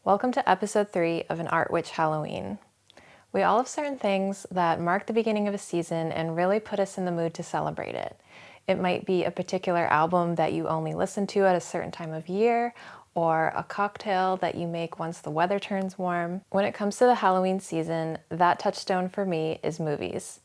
Welcome to episode 3 of An Art Witch Halloween. We all have certain things that mark the beginning of a season and really put us in the mood to celebrate it. It might be a particular album that you only listen to at a certain time of year, or a cocktail that you make once the weather turns warm. When it comes to the Halloween season, that touchstone for me is movies.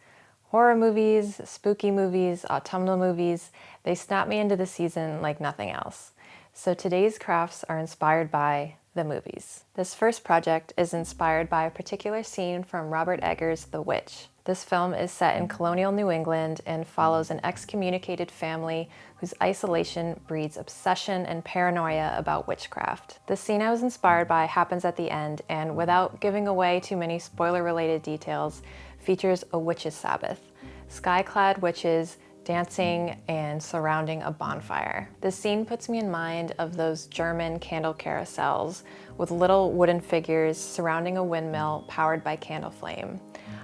Horror movies, spooky movies, autumnal movies, they snap me into the season like nothing else. So today's crafts are inspired by the movies. This first project is inspired by a particular scene from Robert Eggers' The Witch. This film is set in colonial New England and follows an excommunicated family whose isolation breeds obsession and paranoia about witchcraft. The scene I was inspired by happens at the end and, without giving away too many spoiler-related details, features a witch's sabbath. Sky-clad witches dancing and surrounding a bonfire. This scene puts me in mind of those German candle carousels with little wooden figures surrounding a windmill powered by candle flame.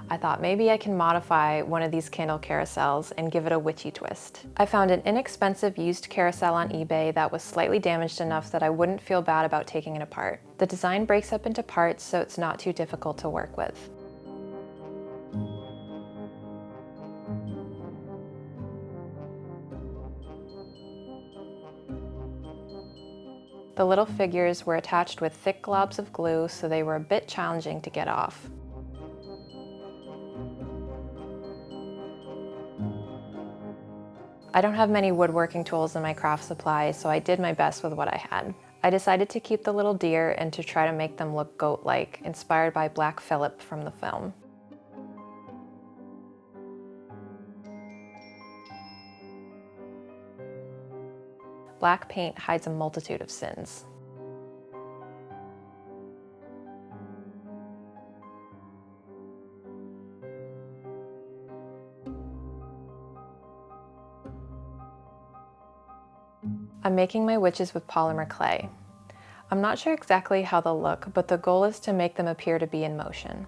I thought maybe I can modify one of these candle carousels and give it a witchy twist. I found an inexpensive used carousel on eBay that was slightly damaged enough that I wouldn't feel bad about taking it apart. The design breaks up into parts, so it's not too difficult to work with. The little figures were attached with thick globs of glue, so they were a bit challenging to get off. I don't have many woodworking tools in my craft supply, so I did my best with what I had. I decided to keep the little deer and to try to make them look goat-like, inspired by Black Phillip from the film. Black paint hides a multitude of sins. I'm making my witches with polymer clay. I'm not sure exactly how they'll look, but the goal is to make them appear to be in motion.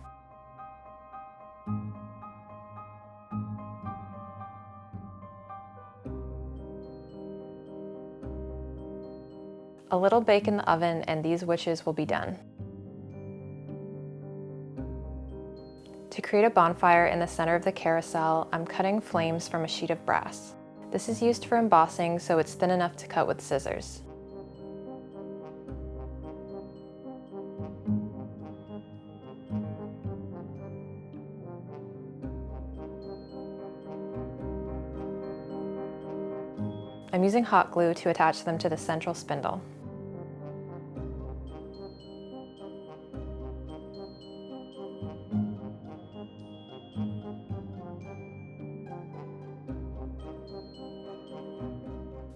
A little bake in the oven and these witches will be done. To create a bonfire in the center of the carousel, I'm cutting flames from a sheet of brass. This is used for embossing, so it's thin enough to cut with scissors. I'm using hot glue to attach them to the central spindle.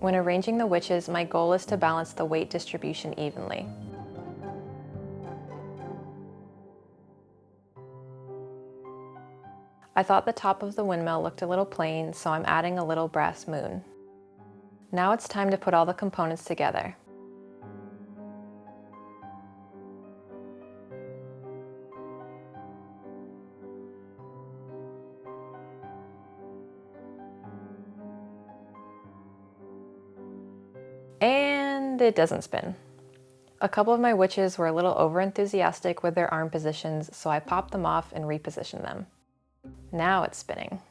When arranging the witches, my goal is to balance the weight distribution evenly. I thought the top of the windmill looked a little plain, so I'm adding a little brass moon. Now it's time to put all the components together. And it doesn't spin. A couple of my witches were a little over-enthusiastic with their arm positions, so I popped them off and repositioned them. Now it's spinning.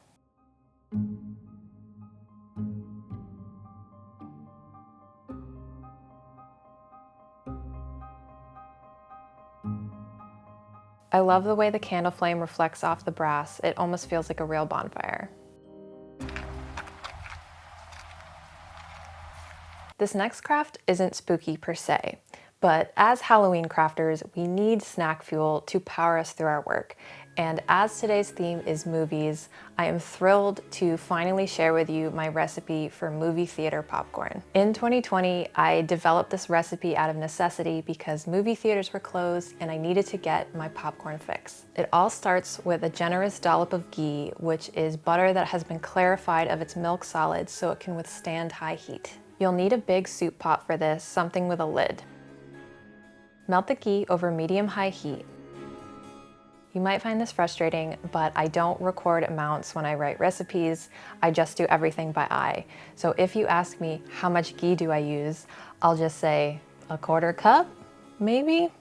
I love the way the candle flame reflects off the brass. It almost feels like a real bonfire. This next craft isn't spooky per se, but as Halloween crafters, we need snack fuel to power us through our work. And as today's theme is movies, I am thrilled to finally share with you my recipe for movie theater popcorn. In 2020, I developed this recipe out of necessity because movie theaters were closed and I needed to get my popcorn fix. It all starts with a generous dollop of ghee, which is butter that has been clarified of its milk solids so it can withstand high heat. You'll need a big soup pot for this, something with a lid. Melt the ghee over medium-high heat. You might find this frustrating, but I don't record amounts when I write recipes. I just do everything by eye. So if you ask me how much ghee do I use, I'll just say a quarter cup, maybe?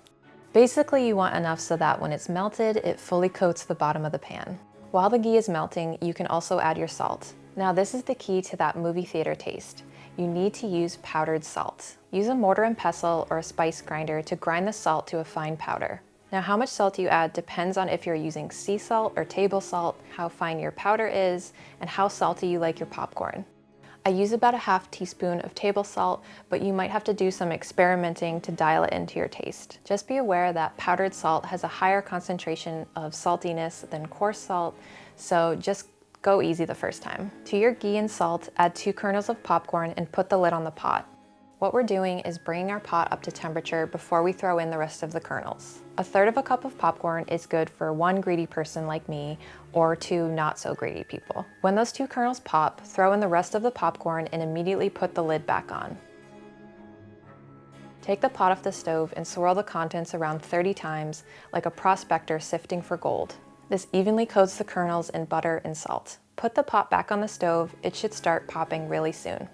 Basically, you want enough so that when it's melted, it fully coats the bottom of the pan. While the ghee is melting, you can also add your salt. Now this is the key to that movie theater taste. You need to use powdered salt. Use a mortar and pestle or a spice grinder to grind the salt to a fine powder. Now how much salt you add depends on if you're using sea salt or table salt, how fine your powder is, and how salty you like your popcorn. I use about a half teaspoon of table salt, but you might have to do some experimenting to dial it into your taste. Just be aware that powdered salt has a higher concentration of saltiness than coarse salt, so just go easy the first time. To your ghee and salt, add 2 kernels of popcorn and put the lid on the pot. What we're doing is bringing our pot up to temperature before we throw in the rest of the kernels. 1/3 cup of popcorn is good for 1 greedy person like me or 2 not so greedy people. When those 2 kernels pop, throw in the rest of the popcorn and immediately put the lid back on. Take the pot off the stove and swirl the contents around 30 times like a prospector sifting for gold. This evenly coats the kernels in butter and salt. Put the pot back on the stove. It should start popping really soon.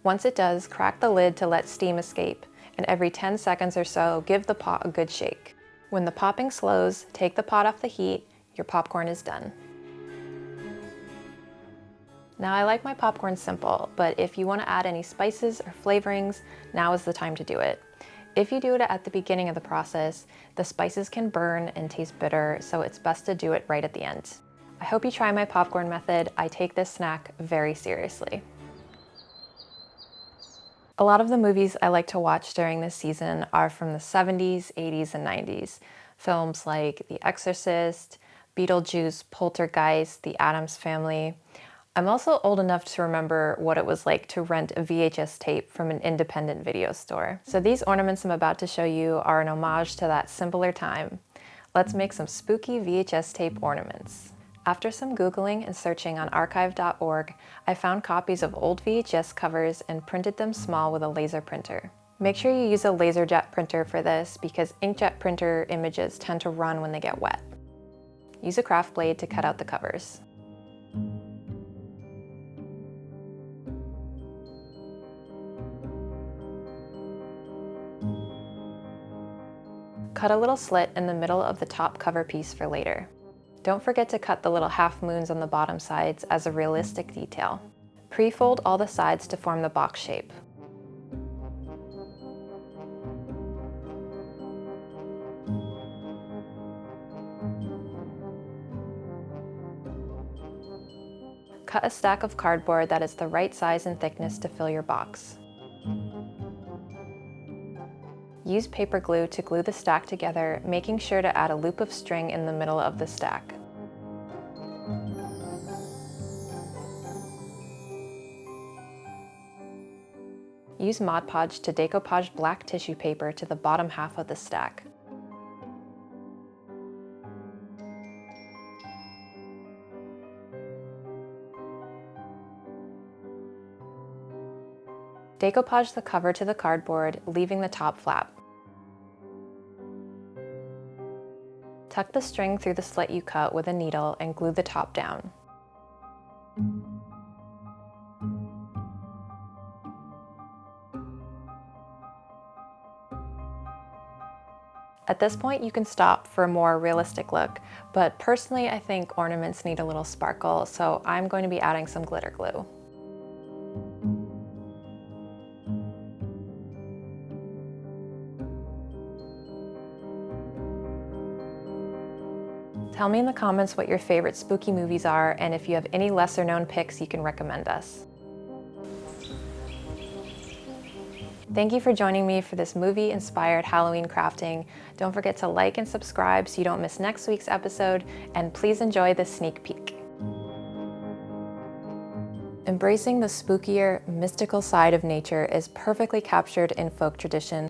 Once it does, crack the lid to let steam escape, and every 10 seconds or so, give the pot a good shake. When the popping slows, take the pot off the heat. Your popcorn is done. Now I like my popcorn simple, but if you want to add any spices or flavorings, now is the time to do it. If you do it at the beginning of the process, the spices can burn and taste bitter, so it's best to do it right at the end. I hope you try my popcorn method. I take this snack very seriously. A lot of the movies I like to watch during this season are from the 70s, 80s, and 90s. Films like The Exorcist, Beetlejuice, Poltergeist, The Addams Family. I'm also old enough to remember what it was like to rent a VHS tape from an independent video store. So these ornaments I'm about to show you are an homage to that simpler time. Let's make some spooky VHS tape ornaments. After some Googling and searching on archive.org, I found copies of old VHS covers and printed them small with a laser printer. Make sure you use a laserjet printer for this because inkjet printer images tend to run when they get wet. Use a craft blade to cut out the covers. Cut a little slit in the middle of the top cover piece for later. Don't forget to cut the little half moons on the bottom sides as a realistic detail. Pre-fold all the sides to form the box shape. Cut a stack of cardboard that is the right size and thickness to fill your box. Use paper glue to glue the stack together, making sure to add a loop of string in the middle of the stack. Use Mod Podge to decoupage black tissue paper to the bottom half of the stack. Decoupage the cover to the cardboard, leaving the top flap. Tuck the string through the slit you cut with a needle and glue the top down. At this point, you can stop for a more realistic look, but personally, I think ornaments need a little sparkle, so I'm going to be adding some glitter glue. Tell me in the comments what your favorite spooky movies are, and if you have any lesser known picks you can recommend us. Thank you for joining me for this movie-inspired Halloween crafting. Don't forget to like and subscribe so you don't miss next week's episode, and please enjoy this sneak peek. Embracing the spookier, mystical side of nature is perfectly captured in folk tradition.